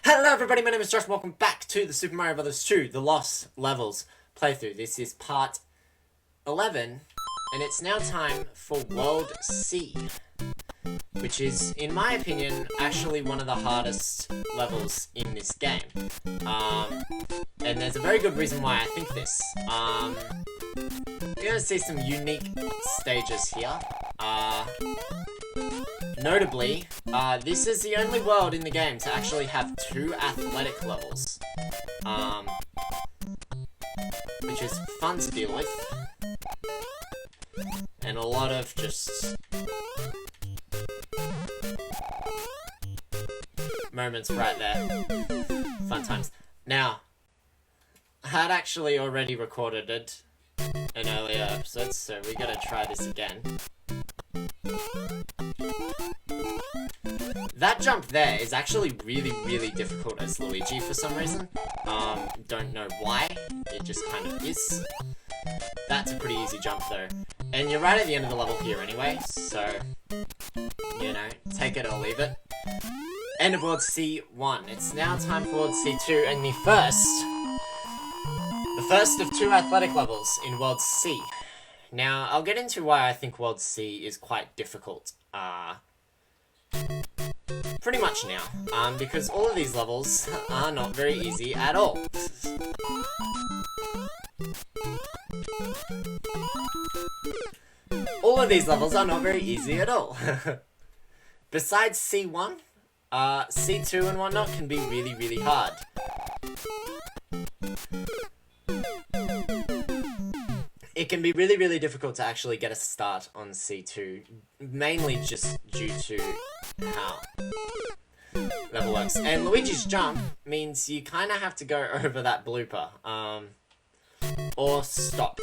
Hello everybody, my name is Josh, welcome back to the Super Mario Bros. 2, The Lost Levels playthrough. This is part 11, and it's now time for World C, which is, in my opinion, actually one of the hardest levels in this game. And there's a very good reason why I think this. You're going to see some unique stages here. Notably, this is the only world in the game to actually have 2 athletic levels. Which is fun to deal with. And a lot of just moments right there. Fun times. Now, I had actually already recorded it in earlier episodes, so we gotta try this again. That jump there is actually really difficult as Luigi for some reason. Don't know why, it just kind of is. That's a pretty easy jump though. And you're right at the end of the level here anyway, so, you know, take it or leave it. End of World C1. It's now time for World C2, and the first of 2 athletic levels in World C. Now, I'll get into why I think World C is quite difficult, pretty much now, because all of these levels are not very easy at all. All of these levels are not very easy at all. Besides C1, C2 and whatnot can be really hard. It can be really difficult to actually get a start on C2, mainly just due to how level works. And Luigi's jump means you kind of have to go over that blooper, or stop.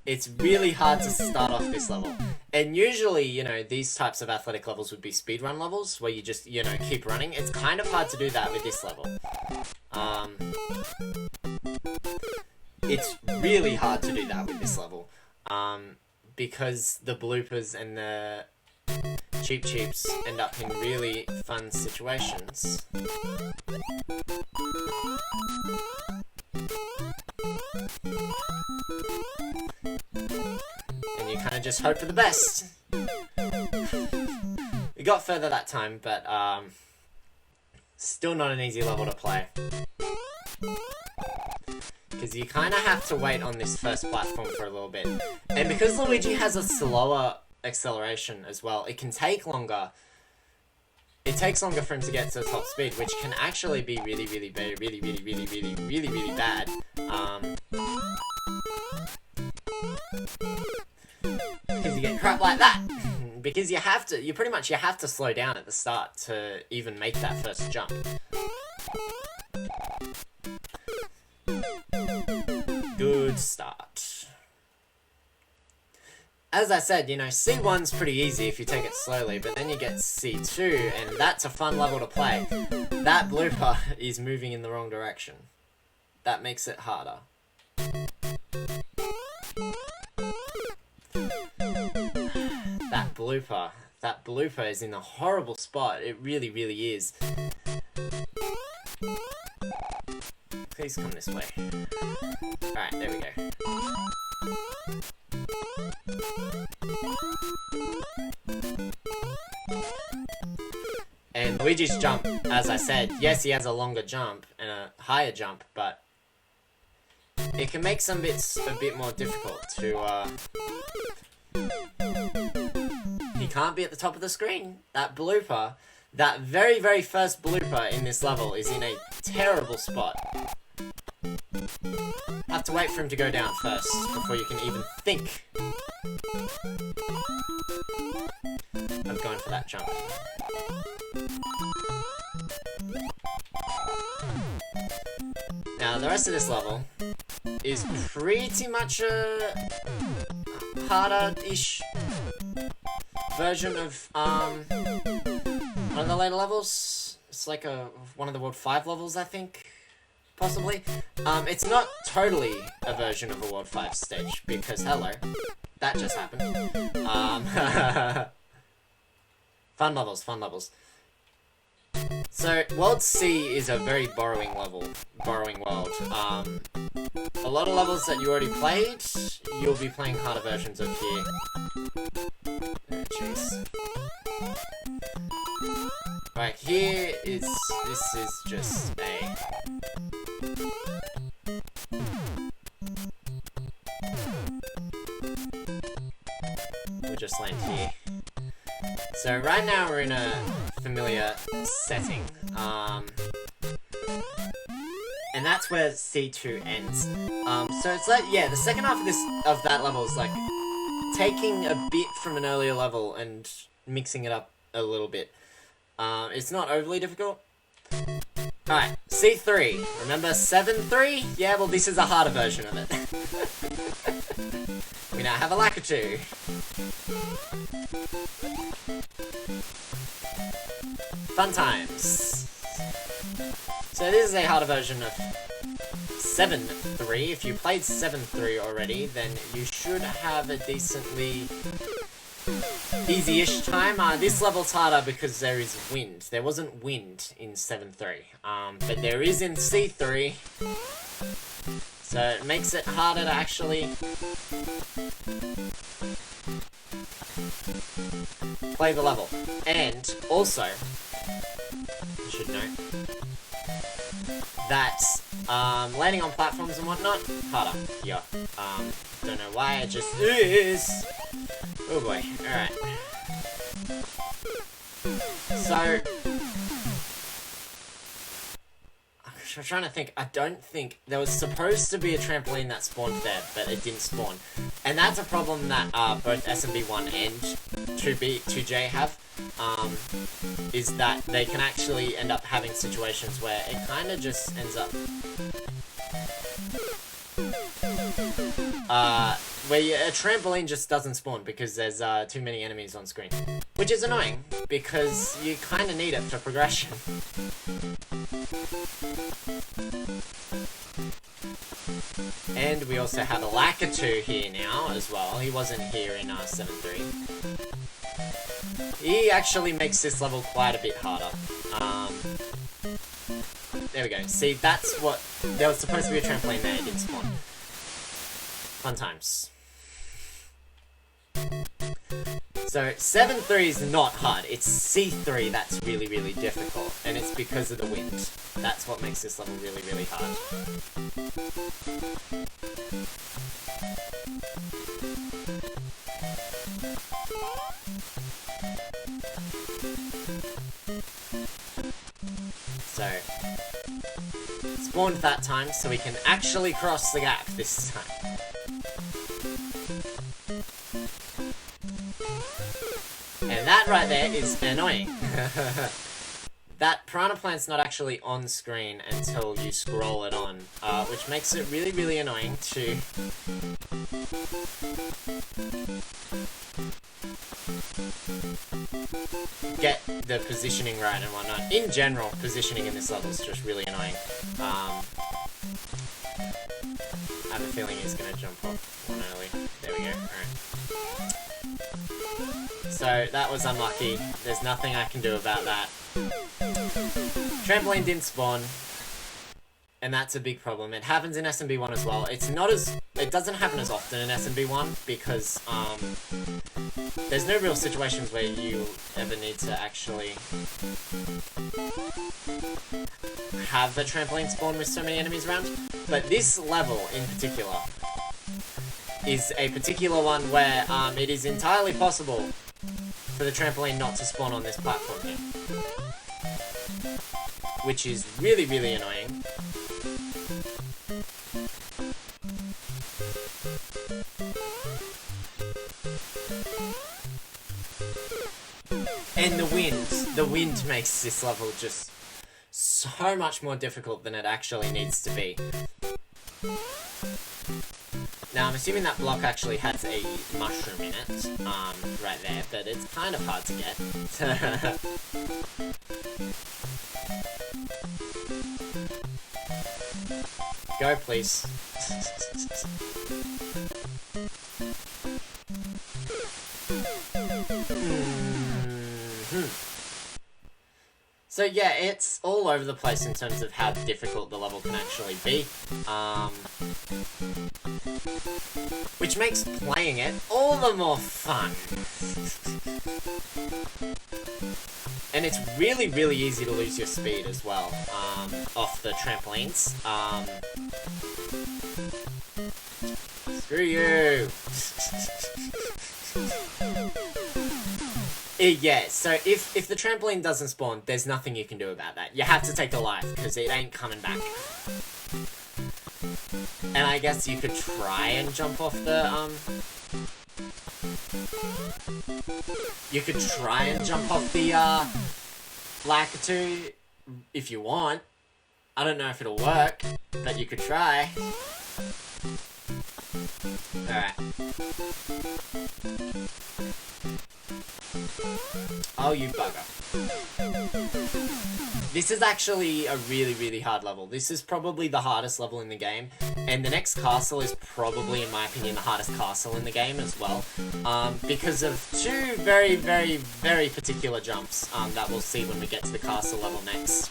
It's really hard to start off this level. And usually, you know, these types of athletic levels would be speedrun levels, where you just, you know, keep running. It's kind of hard to do that with this level. It's really hard to do that with this level, because the bloopers and the cheeps end up in really fun situations. And you kind of just hope for the best. We got further that time, but still not an easy level to play. Because you kind of have to wait on this first platform for a little bit. And because Luigi has a slower acceleration as well, it can take longer. It takes longer for him to get to top speed, which can actually be really bad. Because you get crap like that. Because you have to, you have to slow down at the start to even make that first jump. Good start. As I said, you know, C1's pretty easy if you take it slowly, but then you get C2, and that's a fun level to play. That blooper is moving in the wrong direction. That makes it harder. That blooper is in a horrible spot. It really is. Please come this way. Alright, there we go. And Luigi's jump, as I said, yes, he has a longer jump and a higher jump, but it can make some bits a bit more difficult to, he can't be at the top of the screen. That blooper, that very first blooper in this level is in a terrible spot. Have to wait for him to go down first before you can even think of going for that jump. Now the rest of this level is pretty much a harder-ish version of one of the later levels. It's like one of the World 5 levels, I think. Possibly. It's not totally a version of a World 5 stage, because, hello, that just happened. Fun levels. So, World C is a very borrowing world. A lot of levels that you already played, you'll be playing harder versions of here. Oh, jeez. Right, this is just a... We'll just land here. So right now we're in a familiar setting, and that's where C2 ends. So it's like, yeah, the second half of that level is like taking a bit from an earlier level and mixing it up a little bit. It's not overly difficult. Alright, C3. Remember 7-3? Yeah, well this is a harder version of it. We now have a Lakitu. Fun times. So this is a harder version of 7-3. If you played 7-3 already, then you should have a decently easy-ish time. This level's harder because there is wind. There wasn't wind in 7-3, but there is in C3. So it makes it harder to actually play the level. And also, you should note that landing on platforms and whatnot, harder. Yeah. Don't know why, it just is. Oh boy, alright. So, I'm trying to think. I don't think there was supposed to be a trampoline that spawned there, but it didn't spawn. And that's a problem that both SMB1 and 2J have, is that they can actually end up having situations where it kind of just ends up where a trampoline just doesn't spawn because there's too many enemies on screen. Which is annoying, because you kind of need it for progression. And we also have a Lakitu here now as well. He wasn't here in 7-3. He actually makes this level quite a bit harder. There we go. See, that's what... There was supposed to be a trampoline there, it didn't spawn. Fun times. So, 7-3 is not hard. It's C3 that's really, really difficult. And it's because of the wind. That's what makes this level really, really hard. So, spawned that time so we can actually cross the gap this time. And that right there is annoying. That piranha plant's not actually on screen until you scroll it on, which makes it really, really annoying to get the positioning right and whatnot. In general, positioning in this level is just really annoying. I have a feeling he's going to jump off one early. There we go. Alright. So, that was unlucky. There's nothing I can do about that. Trampoline didn't spawn. And that's a big problem. It happens in SMB1 as well. It's not as... It doesn't happen as often in SMB1 because, there's no real situations where you ever need to actually have the trampoline spawn with so many enemies around. But this level in particular is a particular one where it is entirely possible for the trampoline not to spawn on this platform here. Which is really, really annoying. And the wind makes this level just so much more difficult than it actually needs to be. Now, I'm assuming that block actually has a mushroom in it, right there, but it's kind of hard to get. Go, please. So yeah, it's all over the place in terms of how difficult the level can actually be. Which makes playing it all the more fun. And it's really, really easy to lose your speed as well, off the trampolines. Screw you! Yeah, so if the trampoline doesn't spawn, there's nothing you can do about that. You have to take a life, because it ain't coming back. And I guess you could try and jump off the, You could try and jump off the, Lakitu if you want. I don't know if it'll work, but you could try. Alright. Oh, you bugger. This is actually a really, really hard level. This is probably the hardest level in the game. And the next castle is probably, in my opinion, the hardest castle in the game as well. Because of two very, very, very particular jumps that we'll see when we get to the castle level next.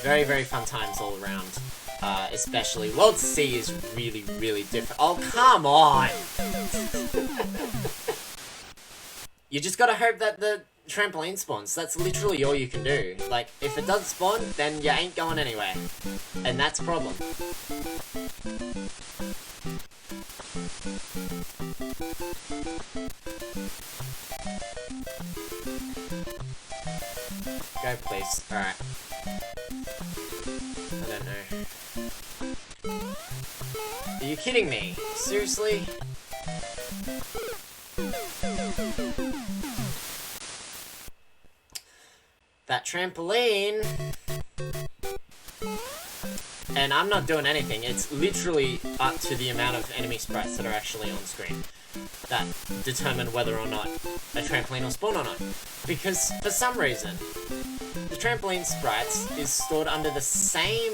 Very, very fun times all around. Especially World C is really, really different. Oh, come on! You just gotta hope that the trampoline spawns. That's literally all you can do. Like, if it does spawn, then you ain't going anywhere. And that's a problem. Go, please. Alright. I don't know. Are you kidding me? Seriously? That trampoline... And I'm not doing anything. It's literally up to the amount of enemy sprites that are actually on screen that determine whether or not a trampoline will spawn or not. Because, for some reason, the trampoline sprites is stored under the same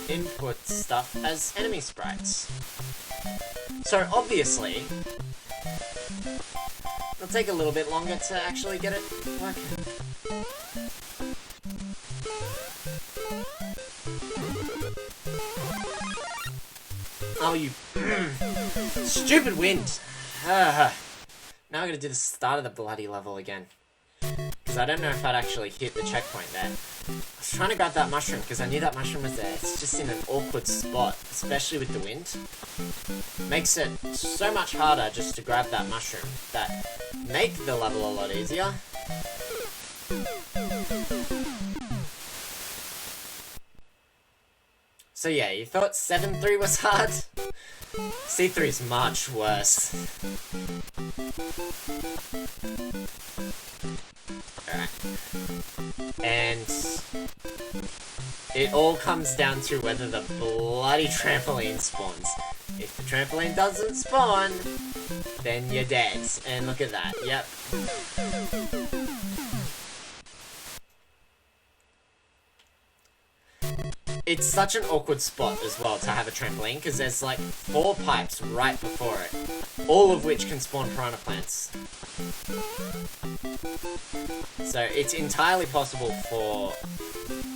input stuff as enemy sprites. So, obviously, it'll take a little bit longer to actually get it working. Oh, you stupid wind! Now I'm gonna do the start of the bloody level again. Because I don't know if I'd actually hit the checkpoint there. I was trying to grab that mushroom because I knew that mushroom was there. It's just in an awkward spot, especially with the wind. Makes it so much harder just to grab that mushroom. That make the level a lot easier. So yeah, you thought 7-3 was hard? C3 is much worse. Alright. And it all comes down to whether the bloody trampoline spawns. If the trampoline doesn't spawn, then you're dead. And look at that, yep. It's such an awkward spot as well to have a trampoline, because there's like 4 pipes right before it, all of which can spawn piranha plants. So it's entirely possible for...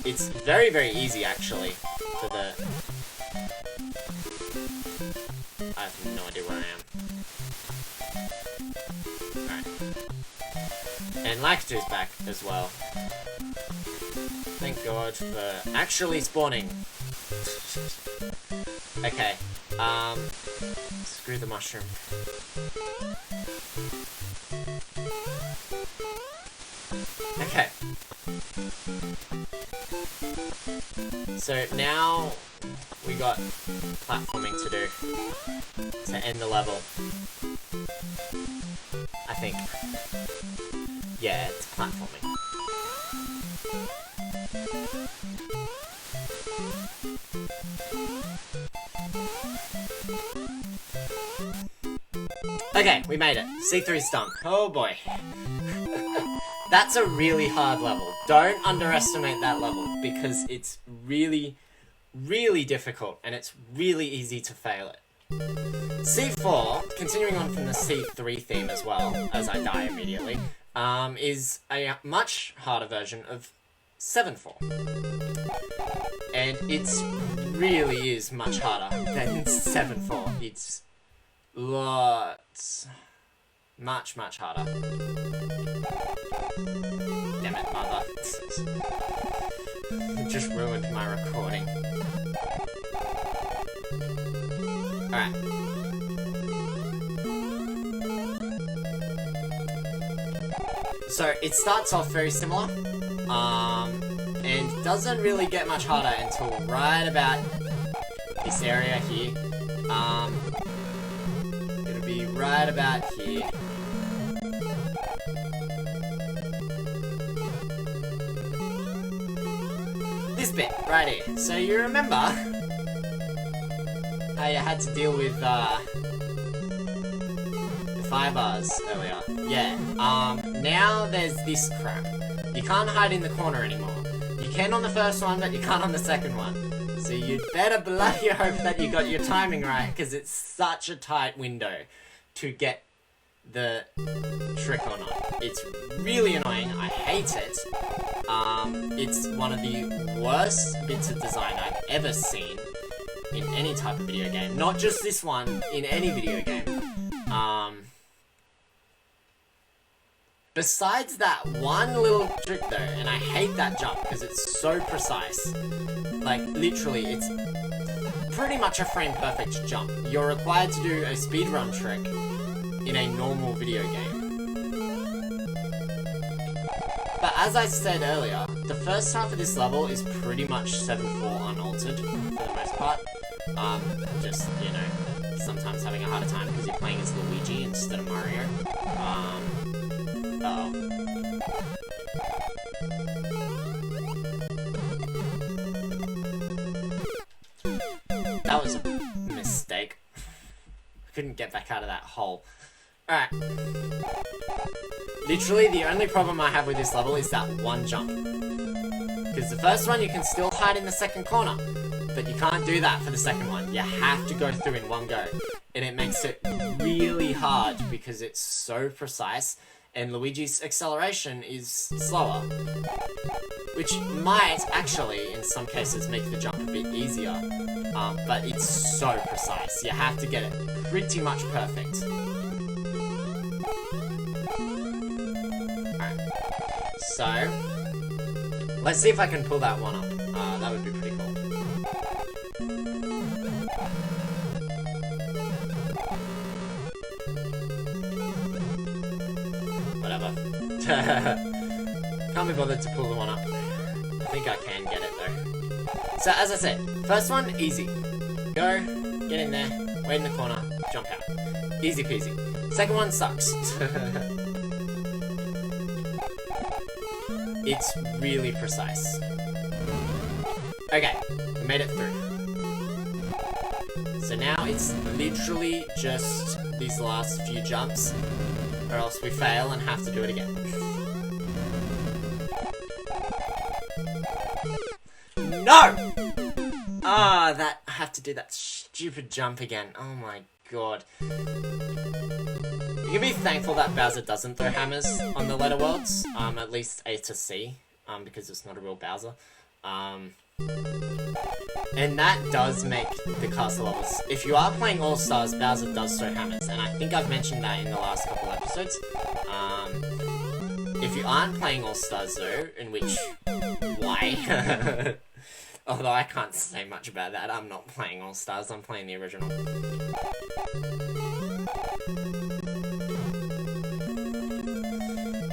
It's very, very easy actually for the... I have no idea where I am. Alright. And Lakitu's back as well. Thank God for actually spawning. Okay, screw the mushroom. Okay. So now we got platforming to do to end the level. I think. Yeah, it's platforming. Okay, we made it. C3's done. Oh boy. That's a really hard level. Don't underestimate that level, because it's really, really difficult, and it's really easy to fail it. C4, continuing on from the C3 theme as well, as I die immediately, is a much harder version of 7-4. And it really is much harder than 7-4. It's lots... much harder. Damn it, mother. It just ruined my recording. Alright. So, it starts off very similar, and doesn't really get much harder until right about this area here. It'll be right about here. This bit, right here. So you remember how you had to deal with, the fire bars earlier? Yeah, now there's this crap. You can't hide in the corner anymore. You can on the first one, but you can't on the second one. So you'd better bloody hope that you got your timing right, because it's such a tight window to get the trick or not. It's really annoying. I hate it. It's one of the worst bits of design I've ever seen in any type of video game. Not just this one, in any video game. Besides that one little trick though, and I hate that jump because it's so precise. Like, literally, it's pretty much a frame-perfect jump. You're required to do a speedrun trick in a normal video game. But as I said earlier, the first half of this level is pretty much 7-4 unaltered, for the most part. Just, you know, sometimes having a harder time because you're playing as Luigi instead of Mario. Uh-oh. That was a mistake. I couldn't get back out of that hole. Alright. Literally, the only problem I have with this level is that one jump. Because the first one, you can still hide in the second corner. But you can't do that for the second one. You have to go through in one go. And it makes it really hard because it's so precise. And Luigi's acceleration is slower. Which might, actually, in some cases, make the jump a bit easier. But it's so precise. You have to get it pretty much perfect. Alright. So, let's see if I can pull that one up. That would be pretty cool. Whatever. Can't be bothered to pull the one up. I think I can get it though. So as I said, first one, easy. Go, get in there, wait in the corner, jump out. Easy peasy. Second one sucks. It's really precise. Okay, we made it through. So now it's literally just these last few jumps, or else we fail and have to do it again. No! Ah, I have to do that stupid jump again. Oh my god. You can be thankful that Bowser doesn't throw hammers on the letter worlds, at least A to C, because it's not a real Bowser. And that does make the castle levels. If you are playing All Stars, Bowser does throw hammers, and I think I've mentioned that in the last couple episodes. If you aren't playing All Stars though, in which, why? Although I can't say much about that, I'm not playing All Stars, I'm playing the original.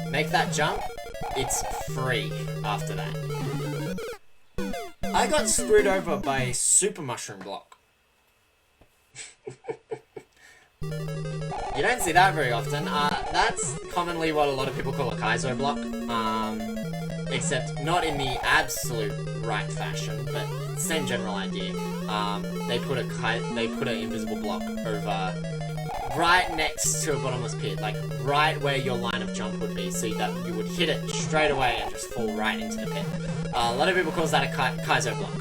Make that jump, it's free after that. I got screwed over by a super mushroom block. You don't see that very often. That's commonly what a lot of people call a Kaizo block. Except not in the absolute right fashion, but same general idea. They put an invisible block over right next to a bottomless pit, like right where your line of jump would be, so that you would hit it straight away and just fall right into the pit. A lot of people call that a Kaizo block.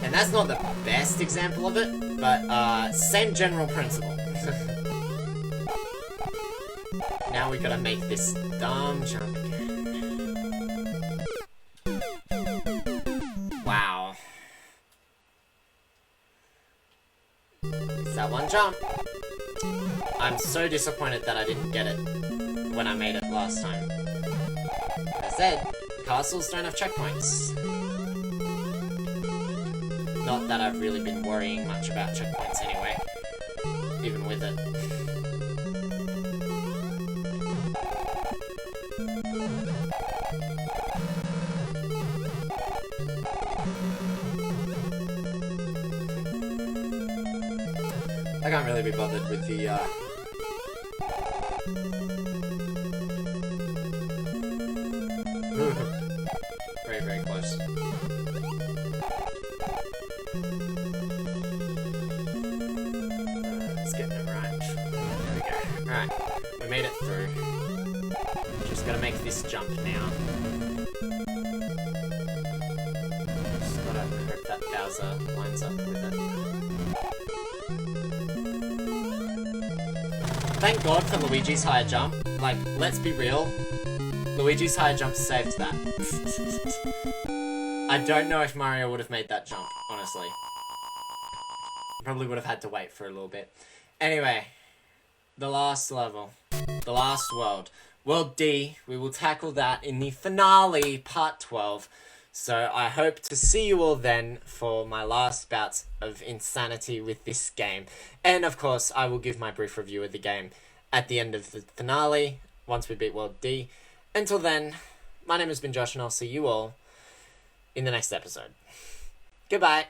And that's not the best example of it, But, same general principle. Now we gotta make this dumb jump again. Wow. It's that one jump. I'm so disappointed that I didn't get it when I made it last time. As I said, castles don't have checkpoints. Not that I've really been worrying much about checkpoints anyway, even with it. I can't really be bothered with the, very, very close. Let's get it right. There we go. Alright, we made it through. Just gotta make this jump now. Just gotta hope that Bowser lines up with it. Thank God for Luigi's higher jump. Like, let's be real. Luigi's higher jump saved that. I don't know if Mario would have made that jump, honestly. Probably would have had to wait for a little bit. Anyway, the last level. The last world. World D. We will tackle that in the finale, part 12. So I hope to see you all then for my last bouts of insanity with this game. And of course, I will give my brief review of the game at the end of the finale, once we beat World D. Until then, my name has been Josh and I'll see you all in the next episode. Goodbye.